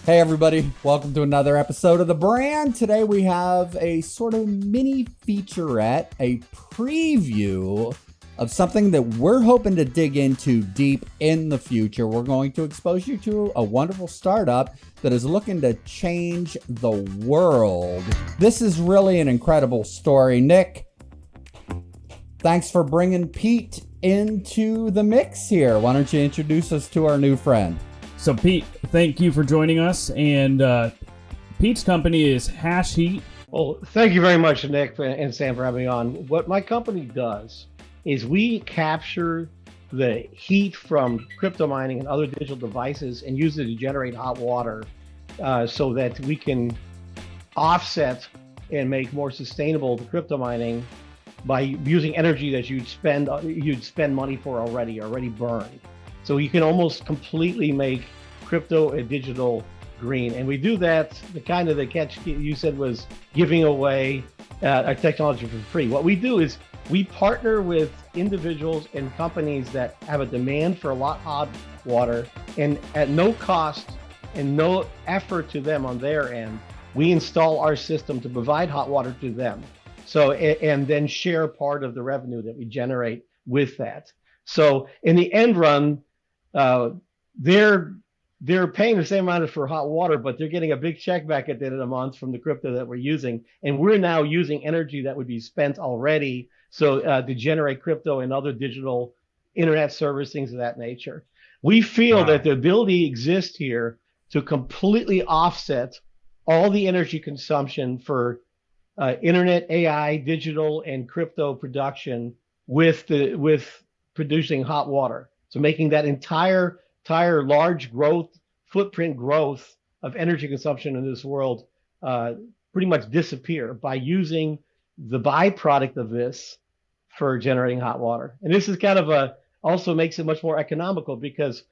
Hey everybody, welcome to another episode of The Brand. Today we have a sort of mini featurette, a preview of something that we're hoping to dig into deep in the future. We're going to expose you to a wonderful startup that is looking to change the world. This is really an incredible story. Nick, thanks for bringing Pete into the mix here. Why don't you introduce us to our new friend? So Pete, thank you for joining us. And Pete's company is Hashheat. Well, thank you very much, Nick and Sam, for having me on. What my company does is we capture the heat from crypto mining and other digital devices and use it to generate hot water so that we can offset and make more sustainable the crypto mining by using energy that you'd spend money for already burned. So you can almost completely make crypto and digital green. And we do that, the catch you said was giving away our technology for free. What we do is we partner with individuals and companies that have a demand for a lot of hot water, and at no cost and no effort to them on their end, we install our system to provide hot water to them. So, and then share part of the revenue that we generate with that. So in the end run, they're paying the same amount for hot water, but they're getting a big check back at the end of the month from the crypto that we're using. And we're now using energy that would be spent already to generate crypto and other digital internet service, things of that nature. We feel that the ability exists here to completely offset all the energy consumption for internet, AI, digital, and crypto production with producing hot water. So making that entire large footprint growth of energy consumption in this world pretty much disappear by using the byproduct of this for generating hot water. And this is kind of also makes it much more economical, because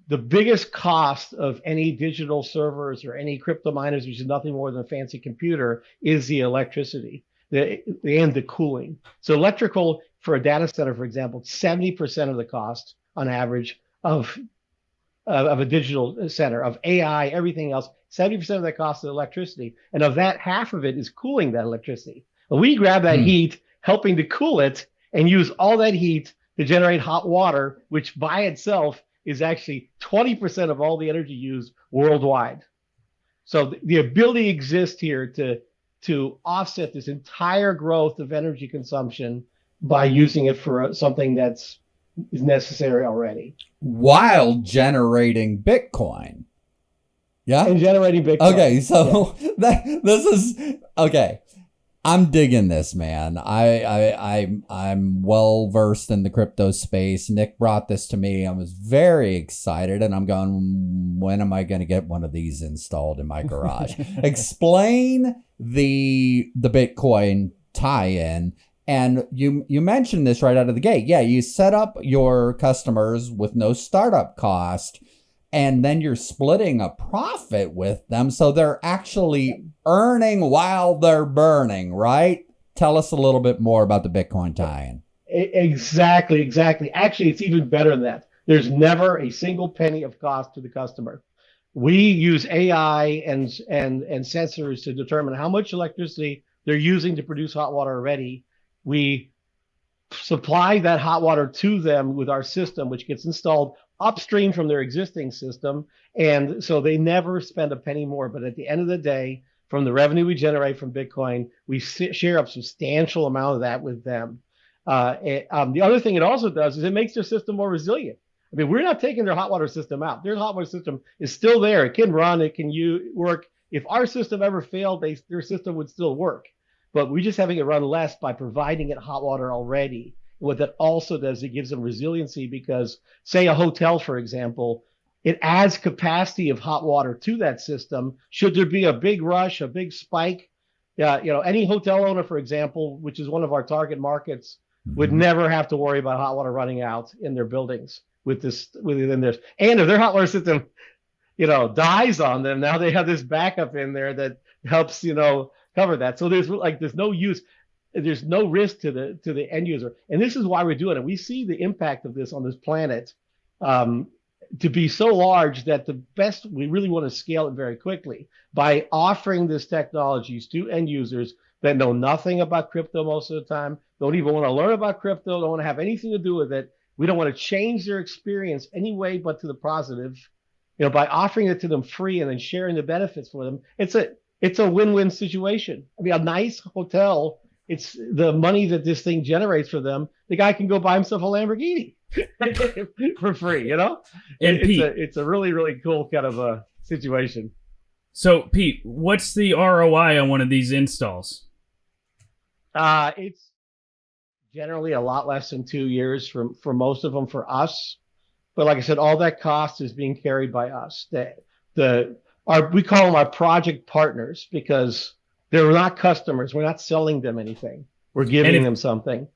the biggest cost of any digital servers or any crypto miners, which is nothing more than a fancy computer, is the electricity and the cooling. So electrical for a data center, for example, 70% of the cost on average of a digital center, of AI, everything else, 70% of that cost is electricity. And of that, half of it is cooling that electricity. And we grab that heat, helping to cool it, and use all that heat to generate hot water, which by itself is actually 20% of all the energy used worldwide. So the ability exists here to offset this entire growth of energy consumption by using it for something is necessary already, while generating Bitcoin. Yeah, and generating Bitcoin. Okay, so this is okay. I'm digging this, man. I'm well versed in the crypto space. Nick brought this to me. I was very excited, and I'm going, when am I going to get one of these installed in my garage? Explain the Bitcoin tie-in. And you mentioned this right out of the gate. Yeah, you set up your customers with no startup cost, and then you're splitting a profit with them. So they're actually earning while they're burning, right? Tell us a little bit more about the Bitcoin tie-in. Exactly. Actually, it's even better than that. There's never a single penny of cost to the customer. We use AI and sensors to determine how much electricity they're using to produce hot water already. We supply that hot water to them with our system, which gets installed upstream from their existing system. And so they never spend a penny more. But at the end of the day, from the revenue we generate from Bitcoin, we share a substantial amount of that with them. The other thing it also does is it makes their system more resilient. I mean, we're not taking their hot water system out. Their hot water system is still there. It can run, it can work. If our system ever failed, their system would still work. But we're just having it run less by providing it hot water already. What that also does, it gives them resiliency, because say a hotel, for example, it adds capacity of hot water to that system. Should there be a big rush, a big spike, any hotel owner, for example, which is one of our target markets, would never have to worry about hot water running out in their buildings within theirs. And if their hot water system, dies on them, now they have this backup in there that helps, cover that. So there's no use, there's no risk to the end user. And this is why we're doing it. We see the impact of this on this planet to be so large that we really want to scale it very quickly by offering this technologies to end users that know nothing about crypto most of the time, don't even want to learn about crypto, don't want to have anything to do with it. We don't want to change their experience anyway, but to the positive. By offering it to them free and then sharing the benefits for them, it's a win-win situation. I mean, a nice hotel, it's the money that this thing generates for them. The guy can go buy himself a Lamborghini for free, And Pete, it's a really, really cool kind of a situation. So Pete, what's the ROI on one of these installs? It's generally a lot less than 2 years for most of them for us. But like I said, all that cost is being carried by us. We call them our project partners because they're not customers. We're not selling them anything. We're giving them something.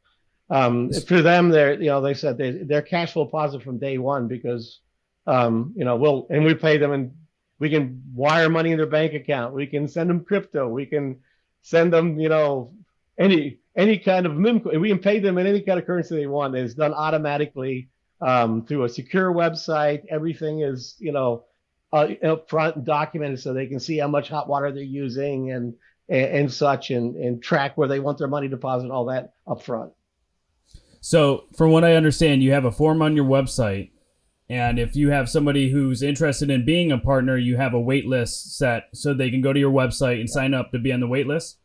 For them, they said they're cash flow positive from day one because, we pay them and we can wire money in their bank account. We can send them crypto. We can send them, any kind of we can pay them in any kind of currency they want. It's done automatically through a secure website. Everything is, up front and documented so they can see how much hot water they're using and such and track where they want their money deposited, all that up front. So from what I understand, you have a form on your website, and if you have somebody who's interested in being a partner, you have a wait list set so they can go to your website and sign up to be on the wait list?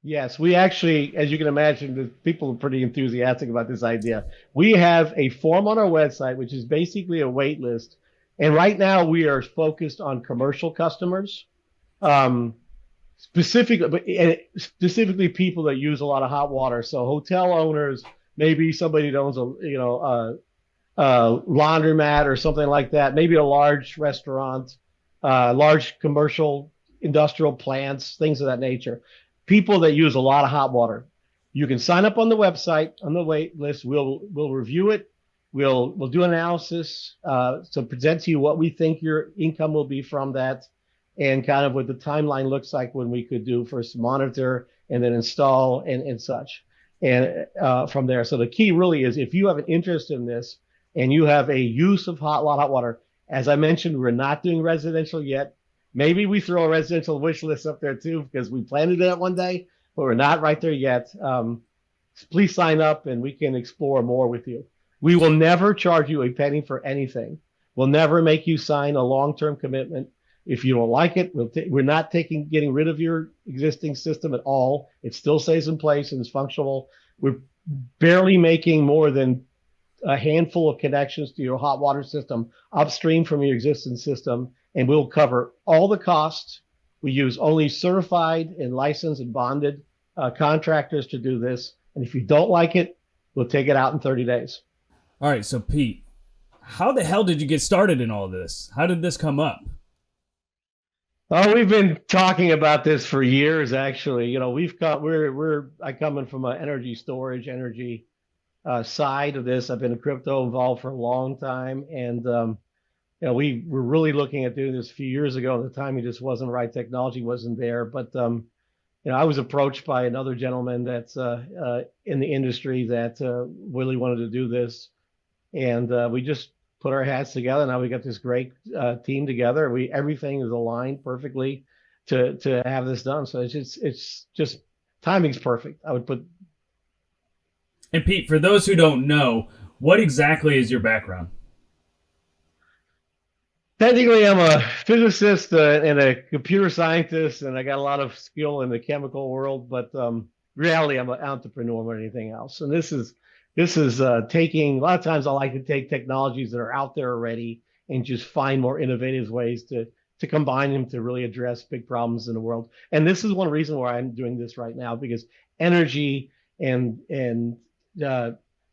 Yes, we actually, as you can imagine, the people are pretty enthusiastic about this idea. We have a form on our website, which is basically a wait list. And right now we are focused on commercial customers, specifically people that use a lot of hot water. So hotel owners, maybe somebody that owns a laundromat or something like that, maybe a large restaurant, large commercial industrial plants, things of that nature. People that use a lot of hot water. You can sign up on the website, on the wait list. We'll review it. We'll do an analysis to present to you what we think your income will be from that and kind of what the timeline looks like when we could do first monitor and then install and such. And from there. So the key really is if you have an interest in this and you have a use of hot water, as I mentioned, we're not doing residential yet. Maybe we throw a residential wish list up there too, because we plan to do that one day, but we're not right there yet. Please sign up and we can explore more with you. We will never charge you a penny for anything. We'll never make you sign a long-term commitment. If you don't like it, we're not getting rid of your existing system at all. It still stays in place and is functional. We're barely making more than a handful of connections to your hot water system upstream from your existing system, and we'll cover all the costs. We use only certified and licensed and bonded contractors to do this. And if you don't like it, we'll take it out in 30 days. All right. So Pete, how the hell did you get started in all this? How did this come up? Oh, we've been talking about this for years, actually. I come in from an energy storage, side of this. I've been in crypto involved for a long time, and we were really looking at doing this a few years ago. At the time, it just wasn't right. Technology wasn't there, but I was approached by another gentleman that's in the industry that really wanted to do this, and we just put our hats together. Now we got this great team together. Everything is aligned perfectly to have this done. So it's just timing's perfect. I would put. And Pete, for those who don't know, what exactly is your background? Technically, I'm a physicist and a computer scientist, and I got a lot of skill in the chemical world. But reality, I'm an entrepreneur more than anything else. And this is taking, a lot of times I like to take technologies that are out there already and just find more innovative ways to combine them to really address big problems in the world. And this is one reason why I'm doing this right now, because energy and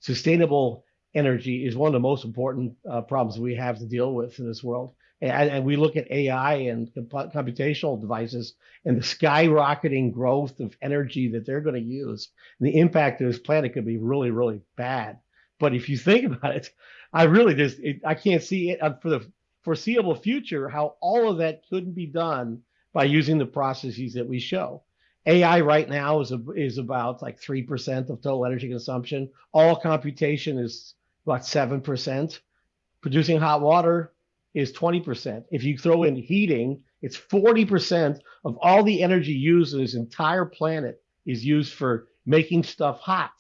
sustainable energy is one of the most important problems we have to deal with in this world. And we look at AI and computational devices and the skyrocketing growth of energy that they're going to use. And the impact of this planet could be really, really bad. But if you think about it, I can't see it for the foreseeable future how all of that couldn't be done by using the processes that we show. AI right now is about like 3% of total energy consumption. All computation is about 7%. Producing hot water is 20%. If you throw in heating, it's 40% of all the energy used in this entire planet is used for making stuff hot.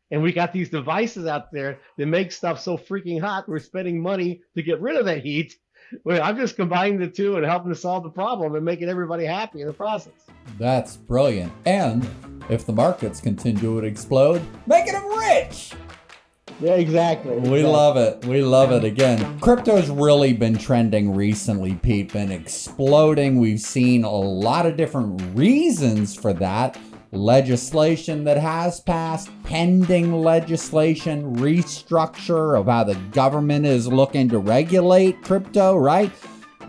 And we got these devices out there that make stuff so freaking hot, we're spending money to get rid of that heat. Well, I'm just combining the two and helping to solve the problem and making everybody happy in the process. That's brilliant. And if the markets continue to explode, making them rich. Yeah, exactly. We love it. We love it. Again, crypto's really been trending recently, Pete, been exploding. We've seen a lot of different reasons for that. Legislation that has passed, pending legislation, restructure of how the government is looking to regulate crypto, right?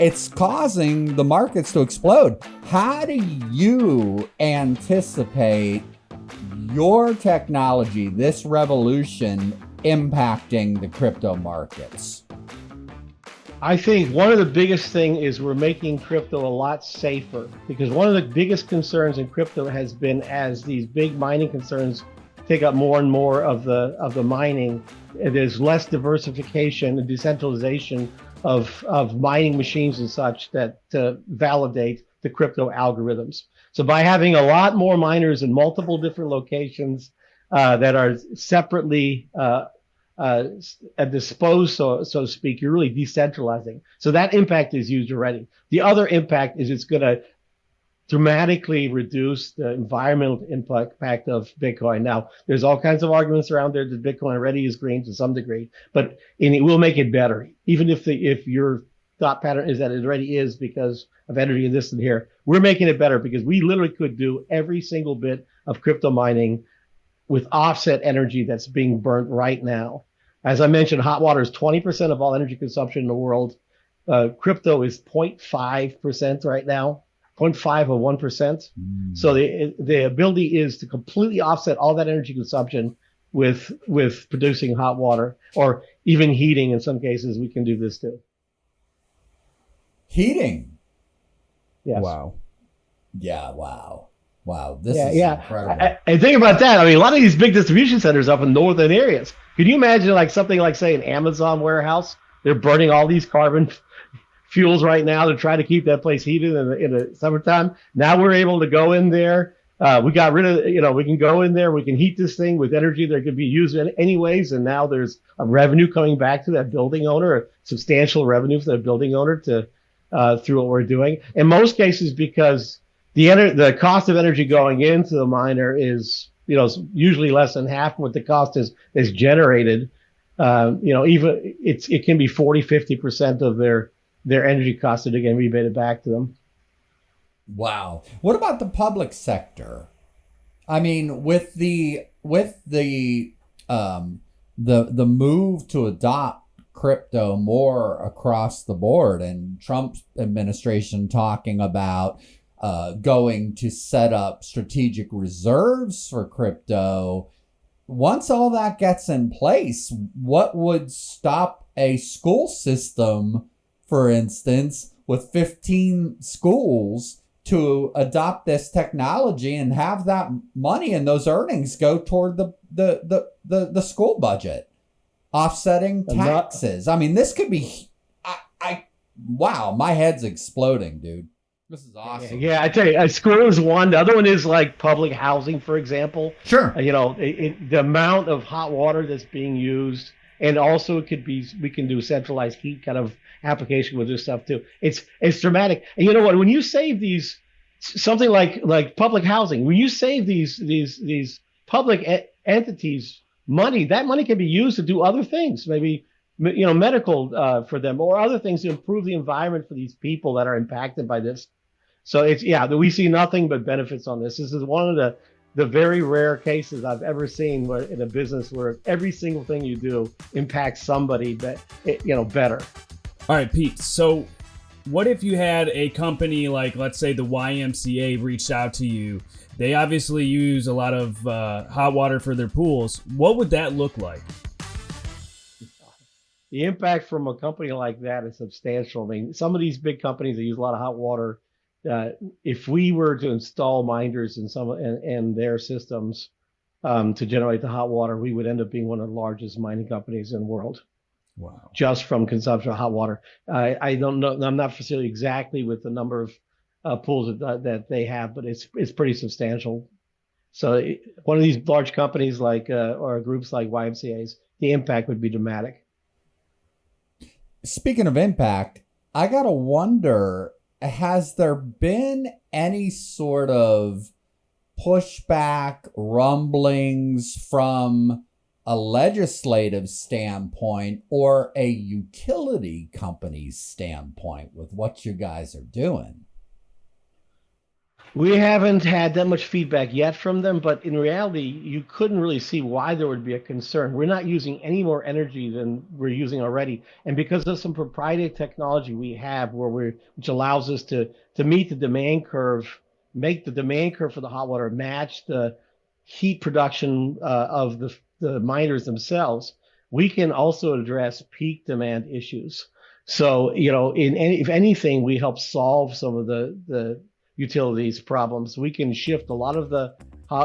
It's causing the markets to explode. How do you anticipate your technology, this revolution, impacting the crypto markets? I think one of the biggest things is we're making crypto a lot safer, because one of the biggest concerns in crypto has been, as these big mining concerns take up more and more of the mining, there's less diversification and decentralization of mining machines and such that validate the crypto algorithms. So by having a lot more miners in multiple different locations that are separately disposed, so to speak, you're really decentralizing. So that impact is used already. The other impact is it's going to dramatically reduce the environmental impact of Bitcoin. Now, there's all kinds of arguments around there that Bitcoin already is green to some degree, but it will make it better. Even if your thought pattern is that it already is because of energy and this and here, we're making it better because we literally could do every single bit of crypto mining with offset energy that's being burnt right now. As I mentioned, hot water is 20% of all energy consumption in the world. Crypto is 0.5% right now, 0.5 of 1%. So the ability is to completely offset all that energy consumption with producing hot water, or even heating. In some cases, we can do this too. Heating. Yes. Wow. Yeah. Wow. Wow. This is incredible. And think about that. I mean, a lot of these big distribution centers up in northern areas. Can you imagine like something like, say, an Amazon warehouse? They're burning all these carbon fuels right now to try to keep that place heated in the summertime. Now we're able to go in there. We got rid of, we can go in there. We can heat this thing with energy that could be used anyways. And now there's a revenue coming back to that building owner, a substantial revenue for that building owner through what we're doing. In most cases, because the cost of energy going into the miner is, usually less than half what the cost is generated. Even it can be 40-50% of their energy costs that are getting rebated back to them. Wow. What about the public sector? I mean, with the move to adopt crypto more across the board, and Trump's administration talking about going to set up strategic reserves for crypto. Once all that gets in place, what would stop a school system, for instance, with 15 schools to adopt this technology and have that money and those earnings go toward the school budget, offsetting taxes? I mean, this could be, wow, my head's exploding, dude. This is awesome. Yeah, I tell you, school is one. The other one is like public housing, for example. Sure. The amount of hot water that's being used, and also we can do centralized heat kind of application with this stuff too. It's dramatic. And you know what? When you save these, something like public housing, when you save these public entities money, that money can be used to do other things, maybe medical for them, or other things to improve the environment for these people that are impacted by this. So we see nothing but benefits on this. This is one of the very rare cases I've ever seen where in a business where every single thing you do impacts somebody better. All right, Pete. So what if you had a company like, let's say, the YMCA reached out to you? They obviously use a lot of hot water for their pools. What would that look like? The impact from a company like that is substantial. I mean, some of these big companies that use a lot of hot water, if we were to install miners in their systems to generate the hot water, we would end up being one of the largest mining companies in the world. Wow. just from consumption of hot water. I don't know. I'm not familiar exactly with the number of pools that they have, but it's pretty substantial. So one of these large companies like or groups like YMCA's, the impact would be dramatic. Speaking of impact, I gotta wonder, has there been any sort of pushback, rumblings from a legislative standpoint or a utility company's standpoint with what you guys are doing? We haven't had that much feedback yet from them, but in reality, you couldn't really see why there would be a concern. We're not using any more energy than we're using already, and because of some proprietary technology we have, which allows us to meet the demand curve, make the demand curve for the hot water match the heat production of the miners themselves, we can also address peak demand issues. So, if anything, we help solve some of the utilities problems. We can shift a lot of the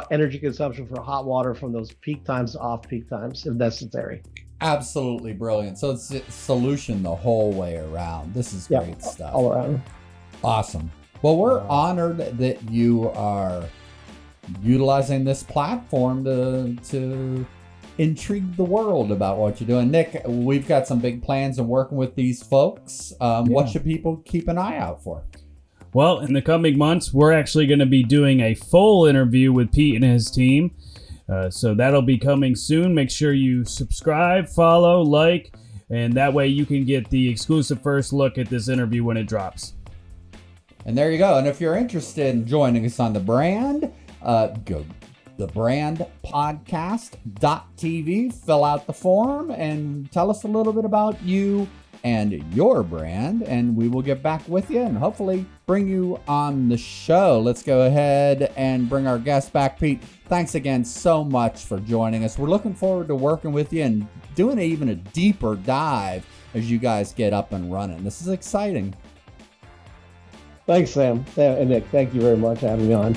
energy consumption for hot water from those peak times to off-peak times if necessary. Absolutely brilliant. So it's a solution the whole way around. This is great stuff. All around. Awesome. Well, we're honored that you are utilizing this platform to intrigue the world about what you're doing. Nick, we've got some big plans of working with these folks. What should people keep an eye out for? Well, in the coming months, we're actually going to be doing a full interview with Pete and his team. So that'll be coming soon. Make sure you subscribe, follow, like, and that way you can get the exclusive first look at this interview when it drops. And there you go. And if you're interested in joining us on the brand, go thebrandpodcast.tv, fill out the form, and tell us a little bit about you and your brand, and we will get back with you and hopefully bring you on the show. Let's go ahead and bring our guest back. Pete, thanks again so much for joining us. We're looking forward to working with you and doing even a deeper dive as you guys get up and running. This is exciting. Thanks, Sam and Nick. Thank you very much for having me on.